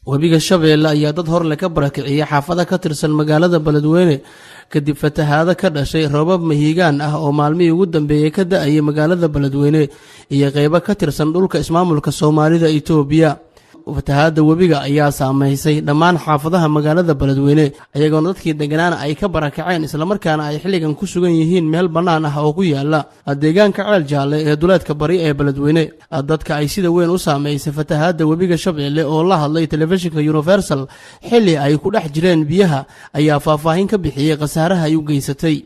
webiga Shabeelle ayaa dad hor le ka barakiciyay xaafada ka tirsan magaalada Beledweyne kadib fatahaada ka dhashay roobab mahiigaan ah oo maalmihii ugu dambeeyay ka da'ay magaalada Beledweyne iyo qaybo ka tirsan dhulka ismaamulka Soomaalida Itoobiya. fatahaada webiga ayaa saameysay dhammaan xaafadaha magaalada Beledweyne ayagoona dadkii deganaana ay ka barakaceen isla markaana ay xilligan ku sugan yihiin meel bannaan ah oo ku yaala deegaanka Ceel Jaalle ee duleedka bari ee Beledweyne. dadka ay sida weyn u saameysay fatahaada webiga Shabeelle oo la hadlay telefishinka Universal xilli ay ku dhex jireen biyaha ayaa faahfaahin ka bixiyay khasaaraha ay u geysatay.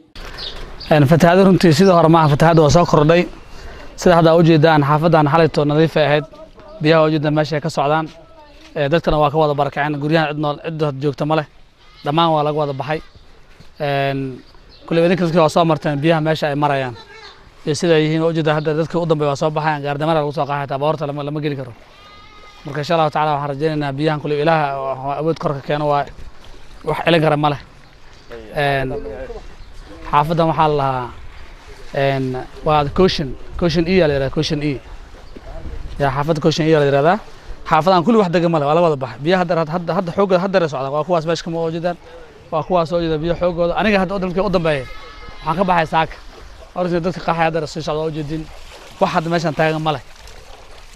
fatahaada runtii sidoo hore ma fatahaada waa soo kordhay sida hadda u jeedaan xaafadan xalayto nadiif ahayd biyaha oo jidda meesha ka socdaan dadkana waa ka wada barakaceen guryaha cid joogta ma leh dhammaan waa laga wada baxay kulli idinka waa soo marteen biyaha meesha ay marayaan sida ay yihiin oo jidda hadda dadka u dambeeyay waa soo baxayaan gaardamar lagu soo qaaxay tababarta lama geli karo marka insha Allah taala waxaan rajaynaynaa biyahan kulli ilaaha awood korka keeno waa wax celin kara ma leh xaafadan waxaa la waa caution e la caution e يا حافظ كوشن إيه اللي هذا حافظ عن كل واحد دقيقة ماله ولا ولا بح بيا هذا حوج هذا رسول الله وأخوة ماشي كم موجودين وأخوة سوجد بيا حوج أنا قاعد أقدم كي أقدم بيه حكى بحي ساك أرجع دتك قاحي هذا رسول الله موجودين واحد ماشي نتاعي ماله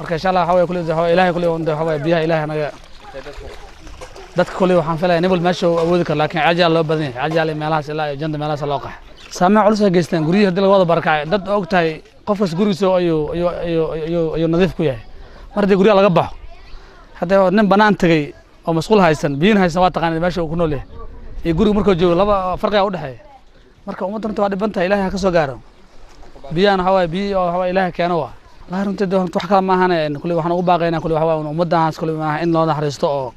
مركز إن شاء الله حوي كل ده حوي إلهي كل يوم ده حوي بيا إلهي أنا دتك كل يوم حنفله نبل ماشي وذكر لكن عجل الله بدني عجل ملاس الله جند ملاس الله قح سامع علوسه جيستين قريه هذا الوضع بركة دت وقتها qofkas gurigiisa ayuu nadiif ku yahay martii guriga laga baxo hadda nin banaan tagay oo mas'uul haysan biin haysan waa taqaan meesha uu ku nool yahay iyo guriga markuu joogo laba farqi u dhaxeeya marka ummadda waa dhibanta ilaahay ka soo gaaro biyaan hawa biyo hawa ilaahay keeno waa la runtii wax kala ma ahan kulli waxaan ugu baaqaynaa kulli waxa waa ummaddaas kulli ma in loo naxariisto oo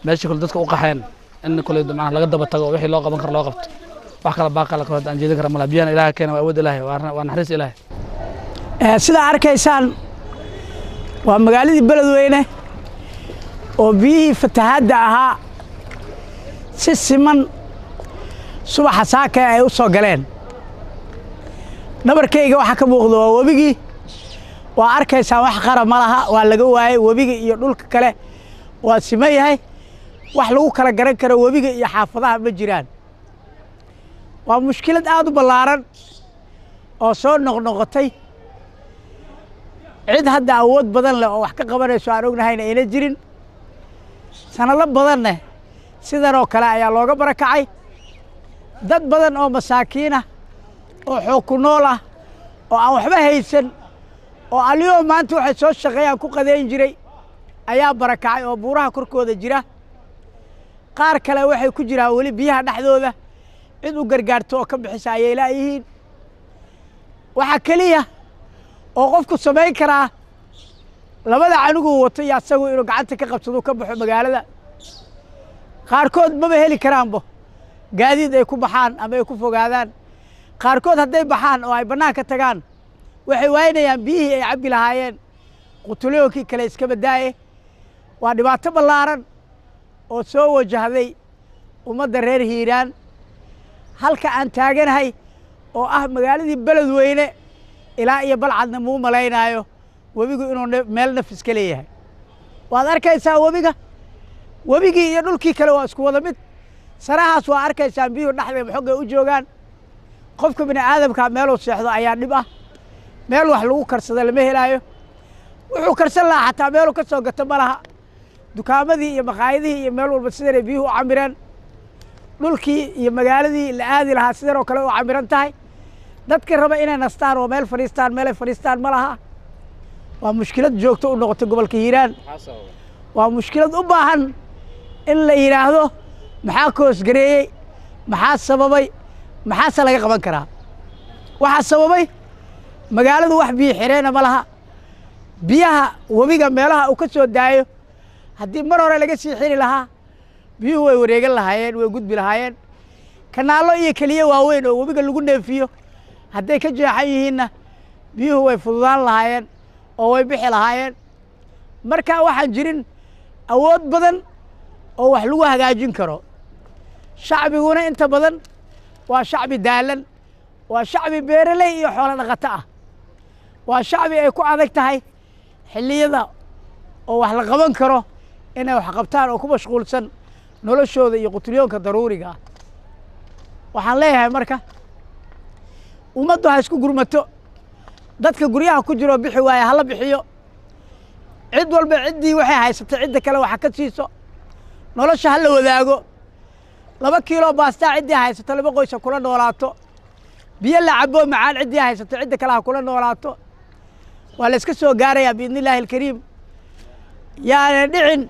meesha kulli dadka u qaxeen in kulli macna laga daba tago wixii loo qaban karo loo qabto wax kala baaqa la kala aan jeedin kara ma biyaan ilaahay keeno waa awood ilaahay waa naxariis ilaahay sida arkaysaan waa magaaladii Beledweyne oo biyihii fatahaada ahaa si siman subaxa saaka ay u soo galeen nabarkayga waxa ka muuqdo waa webigii waa arkaysaan wax qara ma laha waa laga waayay webiga iyo dhulka kale waa siman yahay wax lagu kala garan karo webiga iyo xaafadaha ma jiraan waa mushkilad aad u ballaaran oo soo noqnoqotay cid hadda awood badan leh oo wax ka qabanayso aan ognahayna ayna jirin sanado badanna sidan oo kale ayaa looga barakacay dad badan oo masaakiin ah oo xoog ku nool ah oo aan waxba haysan oo aliyo maanta waxay soo shaqeeyaan ku qadeyn jiray ayaa barakacay oo buuraha korkooda jira qaar kale waxay ku jiraan weli biyaha dhexdooda cid u gargaarto oo ka bixisa ayay laayihiin waxa kaliya oo qofku sameyn karaa labada canugu wato iyo asagu inuu gacanta ka qabsado ka baxo magaalada qaarkood ma heli karaanbo gaadiid ay ku baxaan ama ay ku fogaadaan qaarkood hadday baxaan oo ay banaanka tagaan waxay waynayaan biyihii ay cabbi lahaayeen qutulooyinkii kale iska badaaye waa dhibaato ballaaran oo soo wajahday ummadda reer Hiiraan halka aan taaganahay oo ah magaaladii Beledweyne ilaa iyo balcadna muu malaynaayo webigu inuu meel nafis ka leeyahay waad arkaysaa webigii iyo dhulkii kale waa isku wada mid sarahaas waa arkaysaa biyuhu dhexdeeda xogga u joogaan qofka bini aadamka meel uu seexdo ayaa dhib ah meel wax lagu karsado lama helaayo wuxuu karsan lahaa xataa meel uu ka soo gato ma laha dukaamadii iyo maqaayadihii iyo meel walba sidan ay biyuhu u camireen dhulkii iyo magaaladii la aadi lahaa sidan oo kale u camiran tahay dadka raba inay nastaan oo meel fadhiistaan meel ay fadhiistaan ma laha waa mushkilad joogto u noqotay gobolka Hiiraan waa mushkilad u baahan in la yiraahdo maxaa koos gareeyay maxaa sababay maxaa laga qaban karaa waxa sababay magaaladu wax biyo xireena ma laha biyaha webiga meelaha uu ka soo daayo haddii mar hore laga sii xiri lahaa biyuhu way wareegan lahaayeen way gudbi lahaayeen kanaalo iyo kaliya waaweyn oo webiga lagu neefiyo hadday ka jeexan yihiinna biyuhu way fududaan lahaayeen oo way bixi lahaayeen marka waxaan jirin awood badan oo wax lagu hagaajin karo shacbiguna inta badan waa shacbi daalan waa shacbi beeraley iyo xoolo dhaqato ah waa shacbi ay ku adag tahay xilliyada oo wax la qaban karo inay wax qabtaan oo ku mashquulsan noloshooda iyo qutilyoonka daruuriga ah waxaan leeyahay marka ummaddu ha isku gurmato dadka guryaha ku jiro bixi waaya hala bixiyo cid walba ciddii waxay haysatay cidda kale waxa ka siiso nolosha ha la wadaago 2 kiilo baastaa ciddii haysato 2 qoys kula noolaato biyo la cabo macaan ciddii haysato cidda kale ha kula noolaato waa la iska soo gaarayaa biidnillaahi alkariim yaana dhicin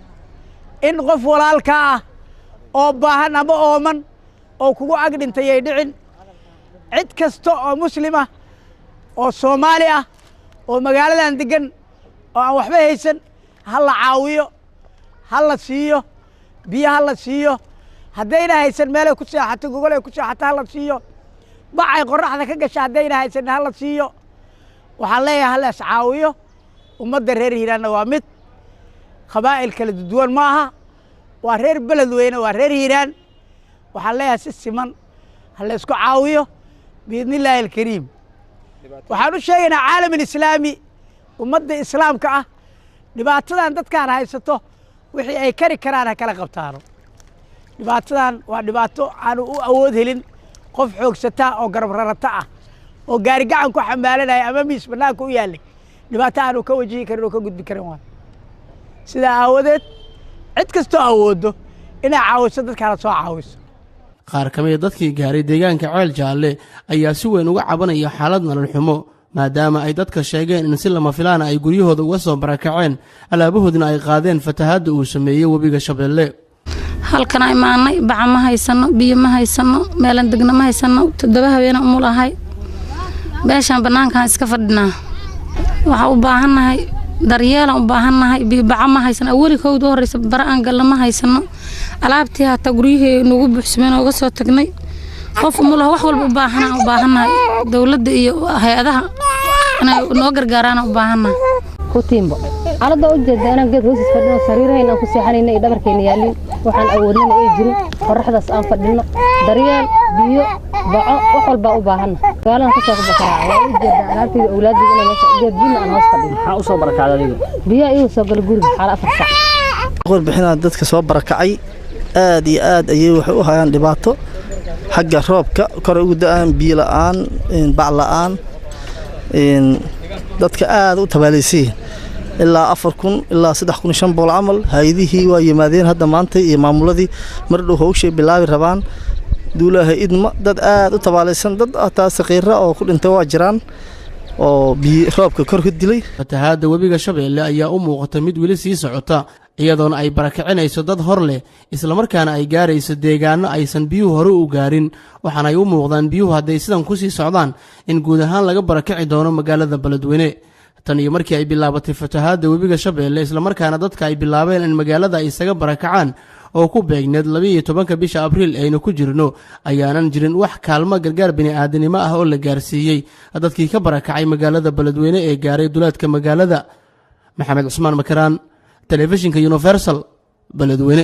in qof walaalka ah oo baahan ama ooman oo kugu ag dhintay ay dhicin cid kasta oo muslima oo Soomaali ah oo magaaladan degan oo aan waxba haysan ha la caawiyo ha la siiyo biyo ha la siiyo haddayna haysan meel ay ku seexato gogol ay ku seexato ha la siiyo bacay qorraxda ka gasha haddayna haysan ha la siiyo waxaan leeyahay ha la iscaawiyo ummadda reer Hiiraanna waa mid qabaa'il kala duwan ma aha waa reer Beledweyne waa reer Hiiraan waxaan leeyahay si siman ha la isku caawiyo biidnillaahi alkariim waxaan u sheegaynaa caalamul islaami ummadda islaamka ah dhibaatadan dadkaan haysato wixii ay kari karaan ha kala qabtaano dhibaatadan waa dhibaato aan u awood helin qof xoogsata oo garab rarata ah oo gaari gacan ku xamaalanaya ama miis banaanka u yaalay dhibaato aanu ka wajihi karin oo ka gudbi karin waa sida aawadeed cid kastoo awoodo inay caawiso dadkaana soo caawiso qaar ka mid ah dadkii gaaray deegaanka Ceel Jaalle ayaa si weyn uga cabanaya xaalad nolol xumo maadaama ay dadka sheegeen in si lama filaan ay guryahooda uga soo barakaceen alaabahoodina ay qaadeen fatahaadda uu sameeyay webiga Shabeelle halkan ay maanay bac ma haysano biyo ma haysano meelan degna ma haysano 7 habeen umul ahay beeshan banaanka iska fadhinaa waxa u baahanahay daryeel u baahanahay biyo bac ma haysano awali kowda horeysa baraan gal ma haysano alaabtii hata guriyihii nagu buuxsameen oo soo tagnay qof umul wax walba u baahanahay dawladda iyo hay'adaha inay noo gargaaraan u baahanahay كوتيمبو على ضوء جدا أنا قد وصلت فدنا سريرة هنا كسيحانين يدبر كينيالين وحن أولين يجري فرحة أصلا فدنا دريال بيو باع وحول باعوا باهنا قال أنا كسر بكرة وجدا أنا في أولادي أنا مش جدينا أنا هصفدنا حاوصوا بركة على ذي بيا يوصل بالجور على فرحة أقول بحنا دتك سوا بركعي آدي أيوه وحوها يعني لبعضه حق الراب كرو قدام بيلان إن بعلان إن دتك وتباليسين إلا 4 إلا 6 5 بول عمل هذه هي مادين هذا مانتي إمام الذي مرده هو شيء بلاوي ربان دولها إدم دد وتباليسن دد أتاس غيره أو كل أنت واجران أو برابك كره الدلي fatahaadda webiga Shabeelle ayaa u muuqata mid weli sii socota iyadoon ay barakacinayso dad hor leh isla markaana ay gaarayso deegaano aysan biyuhu hore u gaarin waxaana ay u muuqdaan biyuhu hadday sidan ku sii socdaan in guud ahaan laga barakaci doono magaalada Beledweyne tan iyo markii ay bilaabatay fatahaadda webiga Shabeelle isla markaana dadka ay bilaabeen in magaalada ay isaga barakacaan oo ku beegneed 12 bisha Abriil ayna ku jirno ayaanan jirin wax kaalmo gargaar bini'aadanimo ah oo la gaarsiiyay dadkii ka barakacay magaalada Beledweyne ee gaaray duleedka magaalada Maxamed Cusmaan Makaraan telefishinka Universal Beledweyne